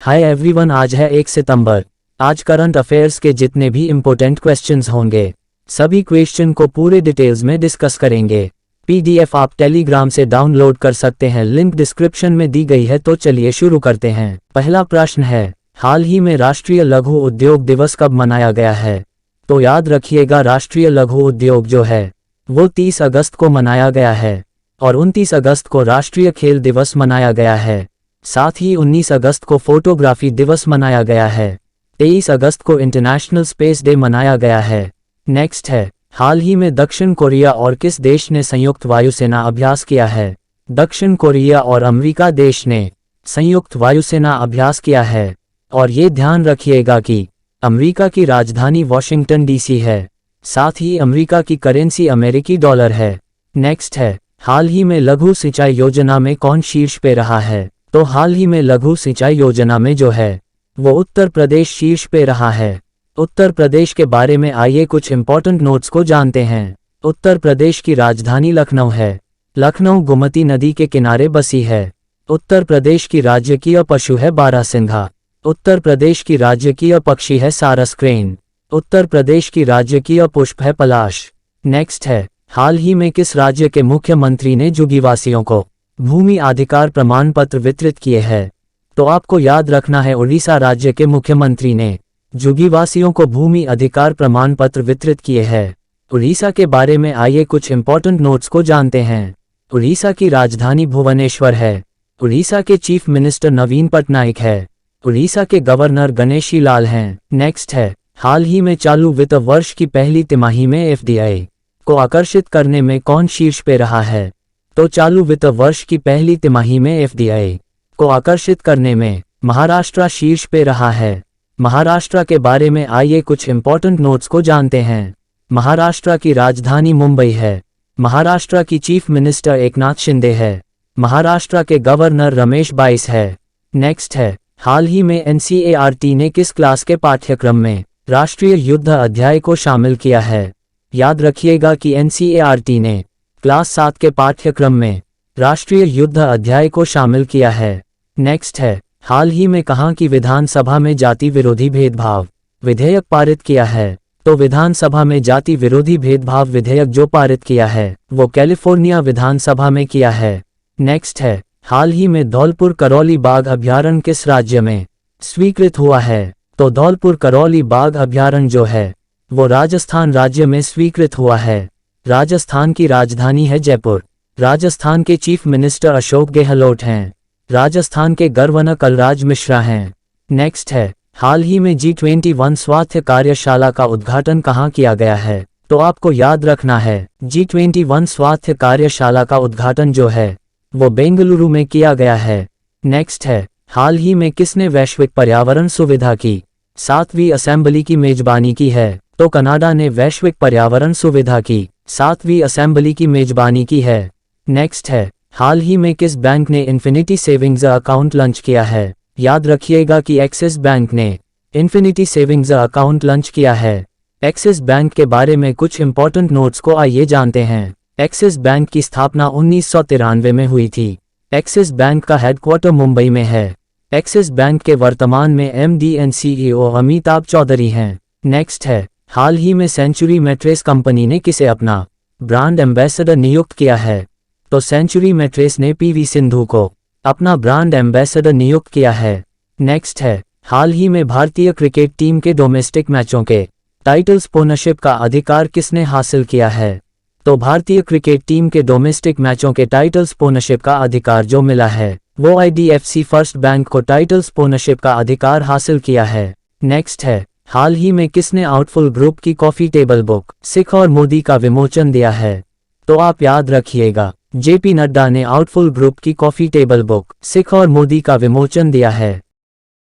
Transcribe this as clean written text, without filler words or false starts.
Hi everyone, आज है 1 सितंबर। आज करंट अफेयर्स के जितने भी इम्पोर्टेंट क्वेश्चंस होंगे सभी क्वेश्चन को पूरे डिटेल्स में डिस्कस करेंगे। पीडीएफ आप टेलीग्राम से डाउनलोड कर सकते हैं, लिंक डिस्क्रिप्शन में दी गई है। तो चलिए शुरू करते हैं। पहला प्रश्न है, हाल ही में राष्ट्रीय लघु उद्योग दिवस कब मनाया गया है? तो याद रखिएगा, राष्ट्रीय लघु उद्योग जो है वो 30 अगस्त को मनाया गया है और 29 अगस्त को राष्ट्रीय खेल दिवस मनाया गया है। साथ ही 19 अगस्त को फोटोग्राफी दिवस मनाया गया है। 23 अगस्त को इंटरनेशनल स्पेस डे मनाया गया है। नेक्स्ट है, हाल ही में दक्षिण कोरिया और किस देश ने संयुक्त वायुसेना अभ्यास किया है? दक्षिण कोरिया और अमेरिका देश ने संयुक्त वायुसेना अभ्यास किया है। और ये ध्यान रखिएगा कि अमेरिका की राजधानी वॉशिंगटन डीसी है। साथ ही अमेरिका की करेंसी अमेरिकी डॉलर है। नेक्स्ट है, हाल ही में लघु सिंचाई योजना में कौन शीर्ष पे रहा है? तो हाल ही में लघु सिंचाई योजना में जो है वो उत्तर प्रदेश शीर्ष पे रहा है। उत्तर प्रदेश के बारे में आइए कुछ इंपॉर्टेंट नोट्स को जानते हैं। उत्तर प्रदेश की राजधानी लखनऊ है। लखनऊ गोमती नदी के किनारे बसी है। उत्तर प्रदेश की राजकीय पशु है बारहसिंघा। उत्तर प्रदेश की राजकीय पक्षी है सारस क्रेन। उत्तर प्रदेश की राजकीय पुष्प है पलाश। नेक्स्ट है, हाल ही में किस राज्य के मुख्यमंत्री ने जुगीवासियों को भूमि अधिकार प्रमाण पत्र वितरित किए हैं? तो आपको याद रखना है, उड़ीसा राज्य के मुख्यमंत्री ने जुगीवासियों को भूमि अधिकार प्रमाण पत्र वितरित किए हैं। उड़ीसा के बारे में आइए कुछ इंपॉर्टेंट नोट्स को जानते हैं। उड़ीसा की राजधानी भुवनेश्वर है। उड़ीसा के चीफ मिनिस्टर नवीन पटनायक है। उड़ीसा के गवर्नर गणेशी लाल हैं। नेक्स्ट है, हाल ही में चालू वित्त वर्ष की पहली तिमाही में एफडीआई को आकर्षित करने में कौन शीर्ष पे रहा है? तो चालू वित्त वर्ष की पहली तिमाही में एफडीआई को आकर्षित करने में महाराष्ट्र शीर्ष पे रहा है। महाराष्ट्र के बारे में आइए कुछ इंपॉर्टेंट नोट्स को जानते हैं। महाराष्ट्र की राजधानी मुंबई है। महाराष्ट्र की चीफ मिनिस्टर एकनाथ शिंदे है। महाराष्ट्र के गवर्नर रमेश बाइस है। नेक्स्ट है, हाल ही में एनसीईआरटी ने किस क्लास के पाठ्यक्रम में राष्ट्रीय युद्ध अध्याय को शामिल किया है? याद रखिएगा कि एनसीईआरटी ने क्लास 7 के पाठ्यक्रम में राष्ट्रीय युद्ध अध्याय को शामिल किया है। नेक्स्ट है, हाल ही में कहाँ की विधानसभा में जाति विरोधी भेदभाव विधेयक पारित किया है? तो विधानसभा में जाति विरोधी भेदभाव विधेयक जो पारित किया है वो कैलिफोर्निया विधानसभा में किया है। नेक्स्ट है, हाल ही में धौलपुर करौली बाघ अभयारण्य किस राज्य में स्वीकृत हुआ है? तो धौलपुर करौली बाघ अभयारण्य जो है वो राजस्थान राज्य में स्वीकृत हुआ है। राजस्थान की राजधानी है जयपुर। राजस्थान के चीफ मिनिस्टर अशोक गहलोत हैं। राजस्थान के गवर्नर कलराज मिश्रा हैं। नेक्स्ट है, हाल ही में G21 स्वास्थ्य कार्यशाला का उद्घाटन कहाँ किया गया है? तो आपको याद रखना है, G21 स्वास्थ्य कार्यशाला का उद्घाटन जो है वो बेंगलुरु में किया गया है। नेक्स्ट है, हाल ही में किसने वैश्विक पर्यावरण सुविधा की 7वीं असेंबली की मेजबानी की है? तो कनाडा ने वैश्विक पर्यावरण सुविधा की 7वीं असेंबली की मेजबानी की है। नेक्स्ट है, हाल ही में किस बैंक ने इन्फिनिटी सेविंग्स अकाउंट लॉन्च किया है? याद रखिएगा कि एक्सिस बैंक ने इन्फिनिटी सेविंग्स अकाउंट लॉन्च किया है। एक्सिस बैंक के बारे में कुछ इंपॉर्टेंट नोट्स को आइए जानते हैं। एक्सिस बैंक की स्थापना 1993 में हुई थी। एक्सिस बैंक का हेडक्वार्टर मुंबई में है। एक्सिस बैंक के वर्तमान में MD and CEO Amitabh Chaudhary हैं। नेक्स्ट है, हाल ही में सेंचुरी मैट्रेस कंपनी ने किसे अपना ब्रांड एम्बेसडर नियुक्त किया है? तो सेंचुरी मैट्रेस ने पीवी सिंधु को अपना ब्रांड एम्बेसडर नियुक्त किया है। नेक्स्ट है, हाल ही में भारतीय क्रिकेट टीम के डोमेस्टिक मैचों के टाइटल स्पॉन्सरशिप का अधिकार किसने हासिल किया है? तो भारतीय क्रिकेट टीम के डोमेस्टिक मैचों के टाइटल स्पॉन्सरशिप का अधिकार जो मिला है वो आईडीएफसी फर्स्ट बैंक को टाइटल स्पॉन्सरशिप का अधिकार हासिल किया है। नेक्स्ट है, हाल ही में किसने आउटफुल ग्रुप की कॉफी टेबल बुक सिख और मोदी का विमोचन दिया है? तो आप याद रखिएगा, जेपी नड्डा ने आउटफुल ग्रुप की कॉफी टेबल बुक सिख और मोदी का विमोचन दिया है।